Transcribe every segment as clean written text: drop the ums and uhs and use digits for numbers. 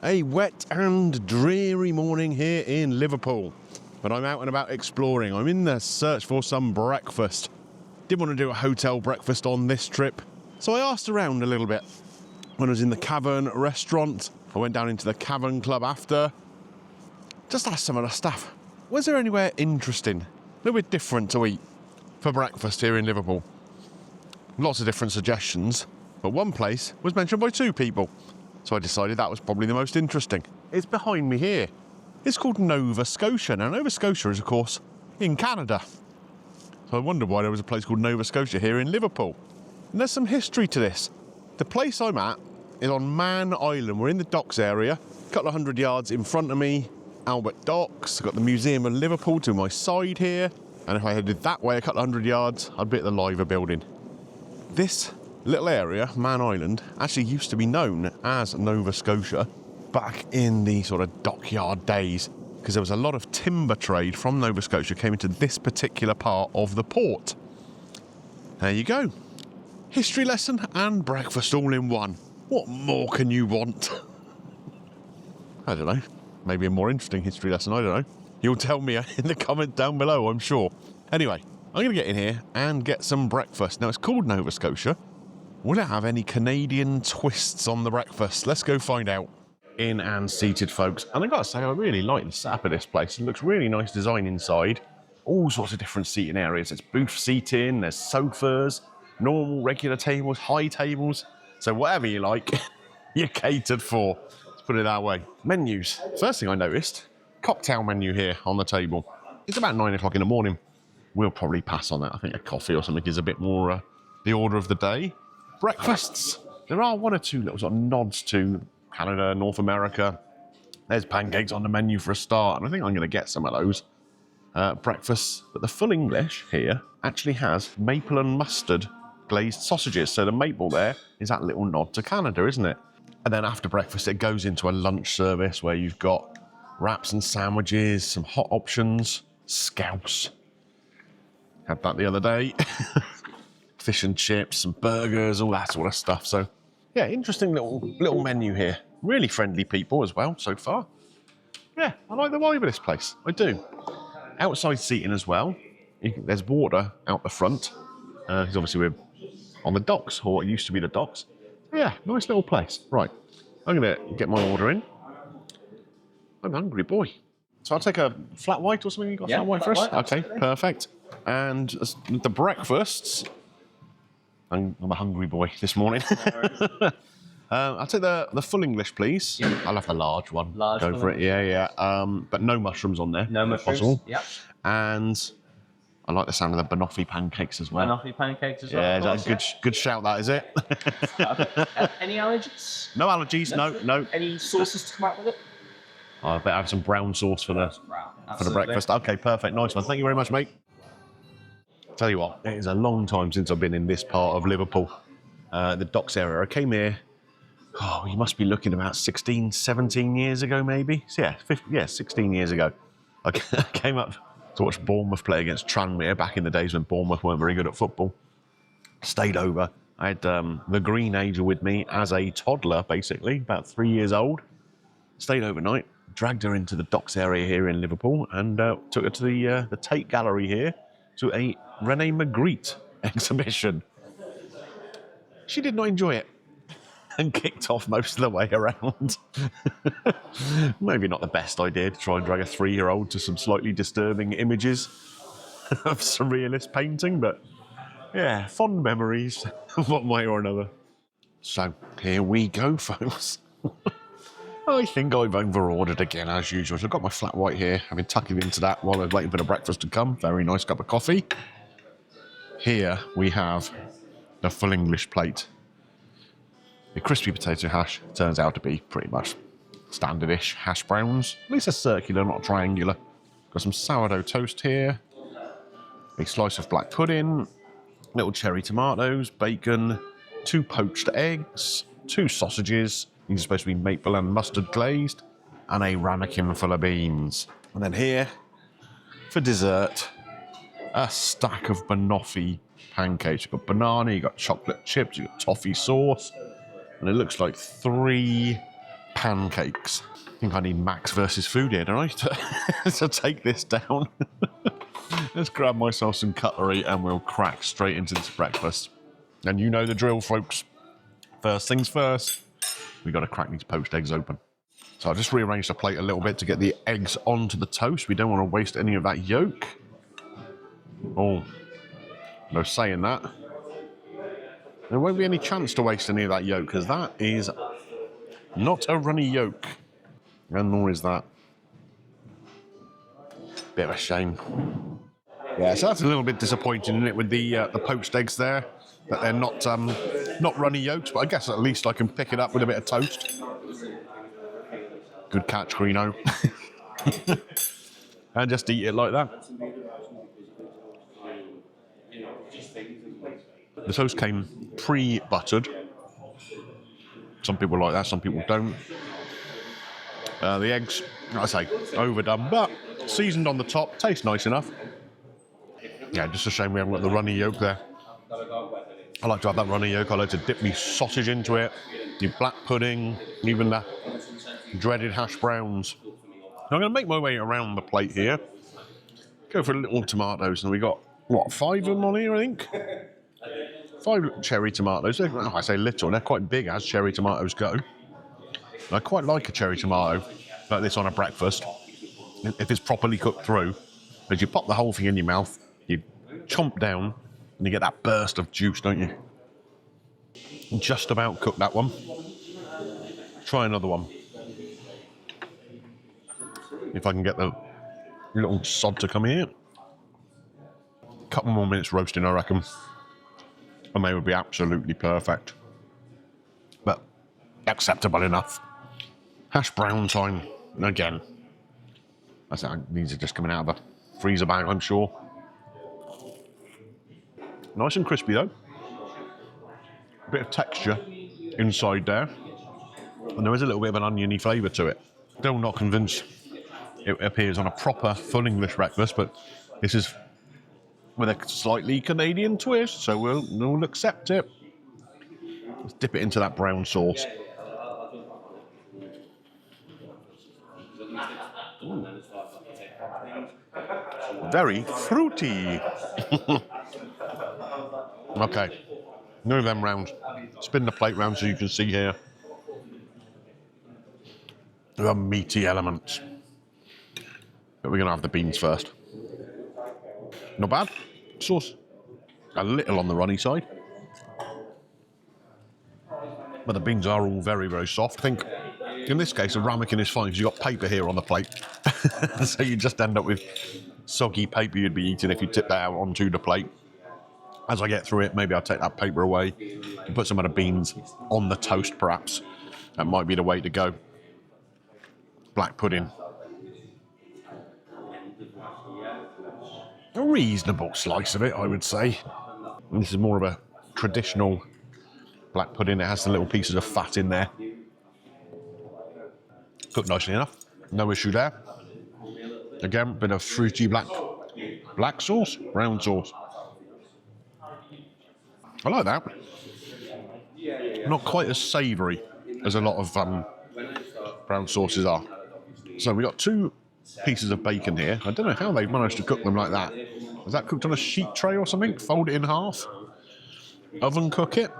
A wet and dreary morning here in Liverpool, but I'm out and about exploring. I'm in the search for some breakfast. Didn't want to do a hotel breakfast on this trip, so I asked around a little bit. When I was in the Cavern restaurant, I went down into the Cavern Club after. Just asked some of the staff, was there anywhere interesting, a little bit different to eat for breakfast here in Liverpool? Lots of different suggestions, but one place was mentioned by two people. So I decided that was probably the most interesting. It's behind me here. It's called Nova Scotia. Now, Nova Scotia is, of course, in Canada. So I wondered why there was a place called Nova Scotia here in Liverpool. And there's some history to this. The place I'm at is on Mann Island. We're in the docks area. A couple of 100 yards in front of me, Albert Docks. I've got the Museum of Liverpool to my side here. And if I headed that way a couple of 100 yards, I'd be at the Liver building. This little area, Mann Island, actually used to be known as Nova Scotia back in the sort of dockyard days, because there was a lot of timber trade from Nova Scotia came into this particular part of the port. There you go. History lesson and breakfast all in one. What more can you want? I don't know. Maybe a more interesting history lesson, I don't know. You'll tell me in the comment down below, I'm sure. Anyway, I'm going to get in here and get some breakfast. Now, it's called Nova Scotia. Will it have any Canadian twists on the breakfast? Let's go find out. In and seated, folks. And I've got to say, I really like the setup of this place. It looks really nice design inside. All sorts of different seating areas. There's booth seating, there's sofas, normal, regular tables, high tables. So whatever you like, you're catered for. Let's put it that way. Menus. First thing I noticed, cocktail menu here on the table. It's about 9 o'clock in the morning. We'll probably pass on that. I think a coffee or something is a bit more the order of the day. Breakfasts. There are one or two little sort of nods to Canada, North America. There's pancakes on the menu for a start, and I think I'm going to get some of those. Breakfasts. But the full English here actually has maple and mustard glazed sausages. So the maple there is that little nod to Canada, isn't it? And then after breakfast, it goes into a lunch service where you've got wraps and sandwiches, some hot options, scouse. Had that the other day. Fish and chips, some burgers, all that sort of stuff. So, yeah, interesting little menu here. Really friendly people as well so far. Yeah, I like the vibe of this place. I do. Outside seating as well. There's water out the front. Because obviously we're on the docks, or what used to be the docks. So yeah, nice little place. Right, I'm going to get my order in. I'm a hungry boy. So I'll take a flat white or something. You got flat white for us? Okay, perfect. And the breakfasts. I'm a hungry boy this morning. I'll take the full English, please. Yep. I'll have the large one. Go for it. Yeah. But no mushrooms on there. No mushrooms. Possible. Yep. And I like the sound of the Banoffee pancakes as well. Banoffee pancakes as well. Yeah, is that a good shout, that, is it? Any allergies? No allergies, no. Any sauces to come out with it? I better have some brown sauce for the breakfast. Okay, perfect. Nice one. Thank you very much, mate. Tell you what, it is a long time since I've been in this part of Liverpool, the docks area. I came here, you must be looking about 16, 17 years ago, maybe. So yeah, 16 years ago. I came up to watch Bournemouth play against Tranmere back in the days when Bournemouth weren't very good at football. Stayed over. I had the Green Ager with me as a toddler, basically, about 3 years old. Stayed overnight, dragged her into the docks area here in Liverpool, and took her to the Tate Gallery here to a Rene Magritte exhibition. She did not enjoy it and kicked off most of the way around. Maybe not the best idea to try and drag a 3-year-old to some slightly disturbing images of surrealist painting, but yeah, fond memories of one way or another. So here we go, folks. I think I've over-ordered again, as usual. So I've got my flat white here. I've been tucking into that while I was waiting for the breakfast to come. Very nice cup of coffee. Here we have the full English plate. The crispy potato hash turns out to be pretty much standard-ish hash browns. At least they're circular, not triangular. Got some sourdough toast here. A slice of black pudding. Little cherry tomatoes, bacon, 2 poached eggs, 2 sausages. These are supposed to be maple and mustard glazed, and a ramekin full of beans. And then here, for dessert, a stack of Banoffee pancakes. You've got banana, you've got chocolate chips, you've got toffee sauce, and it looks like 3 pancakes. I think I need Max versus food here, don't I, to take this down. Let's grab myself some cutlery and we'll crack straight into this breakfast. And you know the drill, folks. First things first, we got to crack these poached eggs open. So I'll just rearrange the plate a little bit to get the eggs onto the toast. We don't want to waste any of that yolk. Oh, no saying that. There won't be any chance to waste any of that yolk because that is not a runny yolk. And nor is that. Bit of a shame. Yeah, so that's a little bit disappointing, isn't it, with the poached eggs there, that they're not runny yolks, but I guess at least I can pick it up with a bit of toast. Good catch, Greeno. And just eat it like that. The toast came pre-buttered. Some people like that, some people don't. The eggs, like I say, overdone, but seasoned on the top, tastes nice enough. Yeah, just a shame we haven't got the runny yolk there. I like to have that runny yolk. I like to dip me sausage into it, the black pudding, even the dreaded hash browns. Now I'm going to make my way around the plate here. Go for little tomatoes, and we got, what, 5 of them on here, I think? 5 cherry tomatoes. I say little, they're quite big as cherry tomatoes go. I quite like a cherry tomato like this on a breakfast, if it's properly cooked through. As you pop the whole thing in your mouth, you chomp down, and you get that burst of juice, don't you? Just about cooked that one. Try another one. If I can get the little sod to come here. Couple more minutes roasting, I reckon. And they would be absolutely perfect. But acceptable enough. Hash brown time. And again, these are just coming out of a freezer bag, I'm sure. Nice and crispy though. A bit of texture inside there. And there is a little bit of an oniony flavour to it. Still not convinced it appears on a proper full English breakfast, but this is with a slightly Canadian twist, so we'll accept it. Let's dip it into that brown sauce. Ooh. Very fruity. Okay, move them round. Spin the plate round so you can see here the meaty elements. But we're going to have the beans first. Not bad. Sauce a little on the runny side. But the beans are all very, very soft. I think in this case a ramekin is fine because you've got paper here on the plate. So you just end up with soggy paper you'd be eating if you tip that out onto the plate. As I get through it, maybe I'll take that paper away and put some of the beans on the toast, perhaps. That might be the way to go. Black pudding. A reasonable slice of it, I would say. And this is more of a traditional black pudding. It has the little pieces of fat in there. Cooked nicely enough. No issue there. Again, bit of fruity black sauce, brown sauce. I like that. Not quite as savoury as a lot of brown sauces are. So we got 2 pieces of bacon here. I don't know how they've managed to cook them like that. Is that cooked on a sheet tray or something? Fold it in half? Oven cook it?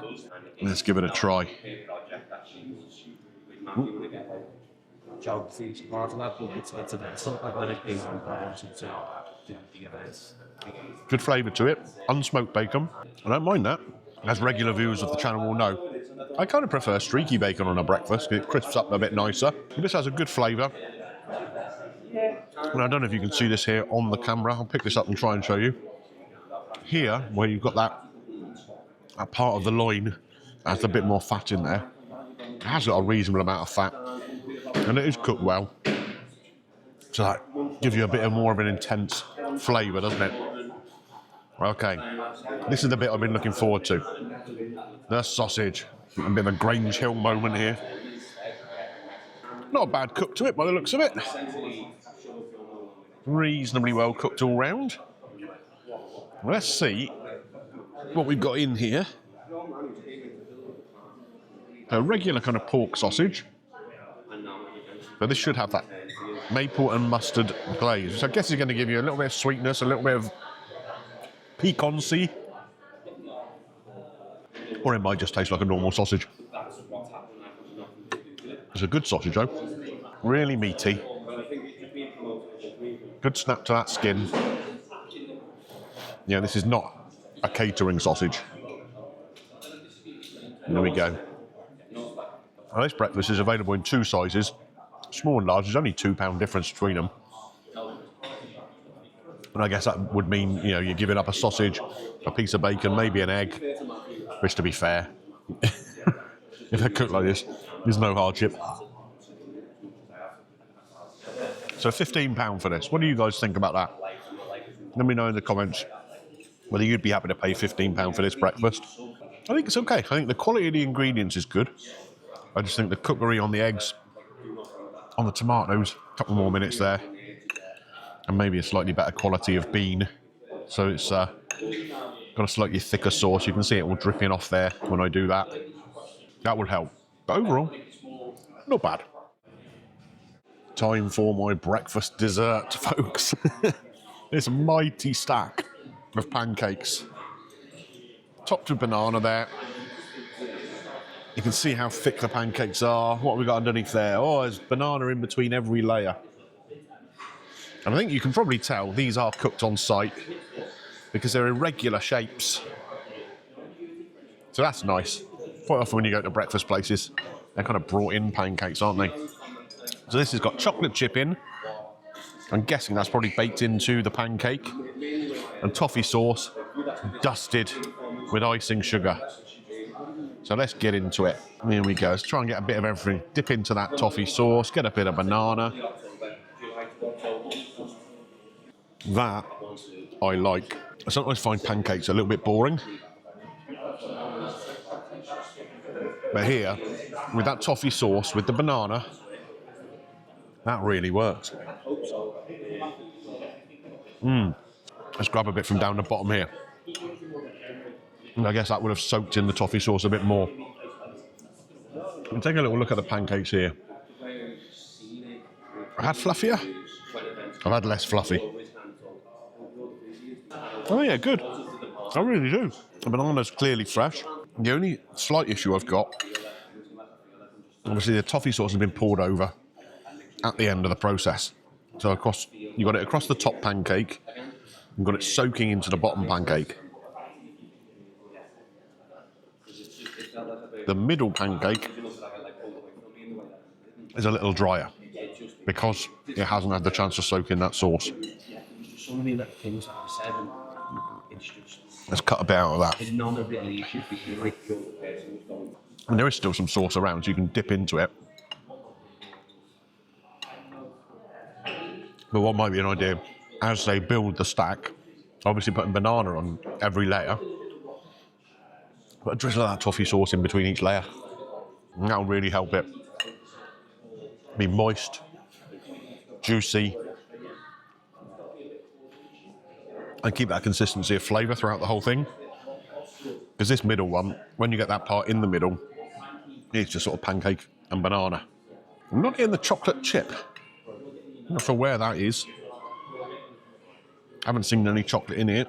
Let's give it a try. Good flavour to it. Unsmoked bacon. I don't mind that. As regular viewers of the channel will know, I kind of prefer streaky bacon on a breakfast because it crisps up a bit nicer. This has a good flavour. And I don't know if you can see this here on the camera. I'll pick this up and try and show you. Here, where you've got that part of the loin has a bit more fat in there. It has got a reasonable amount of fat. And it is cooked well. So that gives you a bit more of an intense flavour, doesn't it? Okay, this is the bit I've been looking forward to. The sausage. A bit of a Grange Hill moment here. Not a bad cook to it by the looks of it. Reasonably well cooked all round. Let's see what we've got in here. A regular kind of pork sausage. But this should have that maple and mustard glaze, which I guess is going to give you a little bit of sweetness, a little bit of piquancy. Or it might just taste like a normal sausage. It's a good sausage though. Really meaty. Good snap to that skin. Yeah, this is not a catering sausage. There we go. Now, this breakfast is available in 2 sizes. Small and large, there's only £2 difference between them. And I guess that would mean, you know, you're giving up a sausage, a piece of bacon, maybe an egg, which, to be fair, if they're cooked like this, there's no hardship. So £15 for this. What do you guys think about that? Let me know in the comments whether you'd be happy to pay £15 for this breakfast. I think it's okay. I think the quality of the ingredients is good. I just think the cookery on the eggs, on the tomatoes, a couple more minutes there, and maybe a slightly better quality of bean. So it's got a slightly thicker sauce. You can see it all dripping off there when I do that. That would help. But overall, not bad. Time for my breakfast dessert, folks. This mighty stack of pancakes. Topped with banana there. You can see how thick the pancakes are. What have we got underneath there? Oh, there's banana in between every layer. And I think you can probably tell these are cooked on site because they're irregular shapes. So that's nice. Quite often when you go to breakfast places, they're kind of brought in pancakes, aren't they? So this has got chocolate chip in. I'm guessing that's probably baked into the pancake. And toffee sauce dusted with icing sugar. So let's get into it. Here we go. Let's try and get a bit of everything. Dip into that toffee sauce. Get a bit of banana. That I like. I sometimes find pancakes a little bit boring. But here, with that toffee sauce, with the banana, that really works. Let's grab a bit from down the bottom here. And I guess that would have soaked in the toffee sauce a bit more. And take a little look at the pancakes here. I've had fluffier. I've had less fluffy. Oh yeah, good. I really do. The banana's clearly fresh. The only slight issue I've got, obviously the toffee sauce has been poured over at the end of the process. So across, you got it across the top pancake, you've got it soaking into the bottom pancake. The middle pancake is a little drier because it hasn't had the chance to soak in that sauce. Let's cut a bit out of that. And there is still some sauce around, so you can dip into it. But what might be an idea, as they build the stack, obviously putting banana on every layer, put a drizzle of that toffee sauce in between each layer. And that'll really help it be moist, juicy, and keep that consistency of flavour throughout the whole thing. Because this middle one, when you get that part in the middle, it's just sort of pancake and banana. I'm not getting the chocolate chip. I'm not sure where that is. Haven't seen any chocolate in it.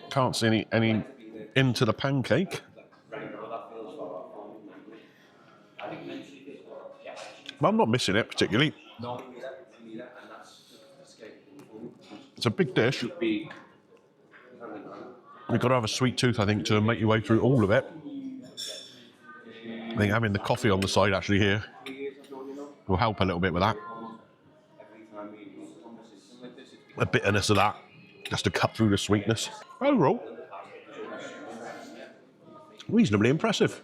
Can't see any into the pancake. But I'm not missing it particularly. It's a big dish. You've got to have a sweet tooth, I think, to make your way through all of it. I think having the coffee on the side actually here will help a little bit with that. The bitterness of that, just to cut through the sweetness. Overall, reasonably impressive.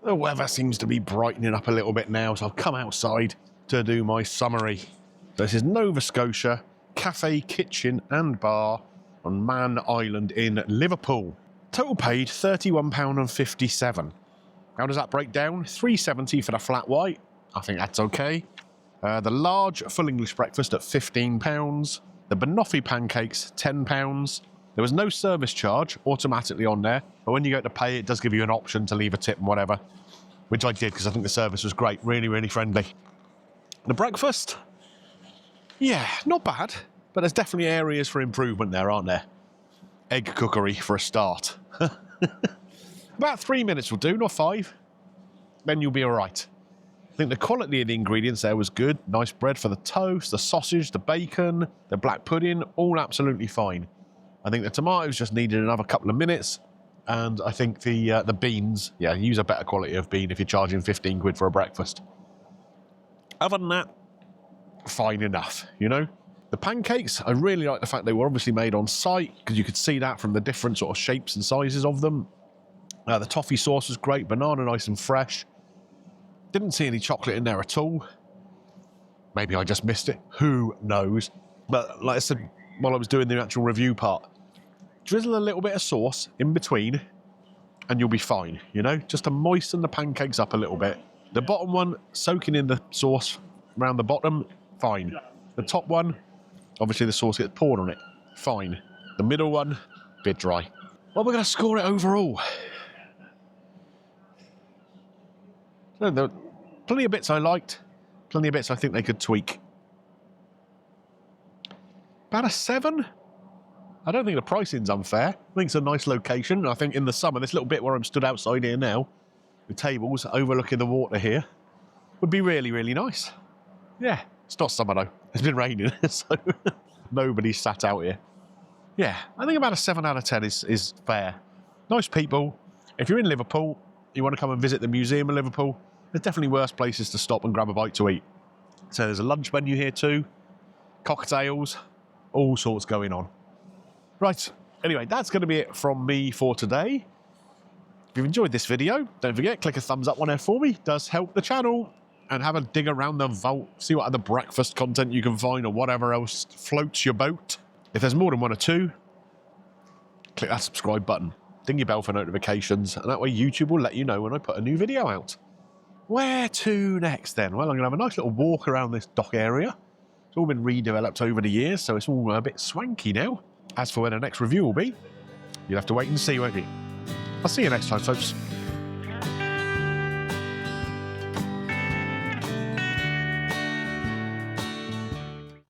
The weather seems to be brightening up a little bit now, so I'll come outside to do my summary. This is Nova Scotia Cafe, Kitchen and Bar on Mann Island in Liverpool. Total paid £31.57. How does that break down? £3.70 for the flat white. I think that's okay. The large full English breakfast at £15. The Banoffee pancakes, £10. There was no service charge automatically on there, but when you go to pay, it does give you an option to leave a tip and whatever. which I did because I think the service was great, really, really friendly. The breakfast, yeah, not bad, but there's definitely areas for improvement there, aren't there? Egg cookery for a start. About 3 minutes will do, not 5. Then you'll be all right. I think the quality of the ingredients there was good. Nice bread for the toast, the sausage, the bacon, the black pudding, all absolutely fine. I think the tomatoes just needed another couple of minutes. And I think the beans, yeah, use a better quality of bean if you're charging 15 quid for a breakfast. Other than that, fine enough, you know? The pancakes, I really like the fact they were obviously made on site because you could see that from the different sort of shapes and sizes of them. The toffee sauce was great, banana nice and fresh. Didn't see any chocolate in there at all. Maybe I just missed it. Who knows? But like I said, while I was doing the actual review part, drizzle a little bit of sauce in between and you'll be fine, you know? Just to moisten the pancakes up a little bit. The bottom one, soaking in the sauce around the bottom, fine. The top one, obviously the sauce gets poured on it, fine. The middle one, bit dry. Well, we're going to score it overall. So there were plenty of bits I liked, plenty of bits I think they could tweak. About a 7? I don't think the pricing's unfair. I think it's a nice location. And I think in the summer, this little bit where I'm stood outside here now, with tables overlooking the water here, would be really, really nice. Yeah, it's not summer though. It's been raining, so nobody's sat out here. Yeah, I think about a 7 out of 10 is fair. Nice people. If you're in Liverpool, you want to come and visit the Museum of Liverpool, there's definitely worse places to stop and grab a bite to eat. So there's a lunch menu here too, cocktails, all sorts going on. Right, anyway, that's going to be it from me for today. If you've enjoyed this video, don't forget, click a thumbs up on there for me. It does help the channel. And have a dig around the vault, see what other breakfast content you can find or whatever else floats your boat. If there's more than 1 or 2, click that subscribe button. Ding your bell for notifications, and that way YouTube will let you know when I put a new video out. Where to next then? Well, I'm going to have a nice little walk around this dock area. It's all been redeveloped over the years, so it's all a bit swanky now. As for where the next review will be, you'll have to wait and see, won't you? I'll see you next time, folks.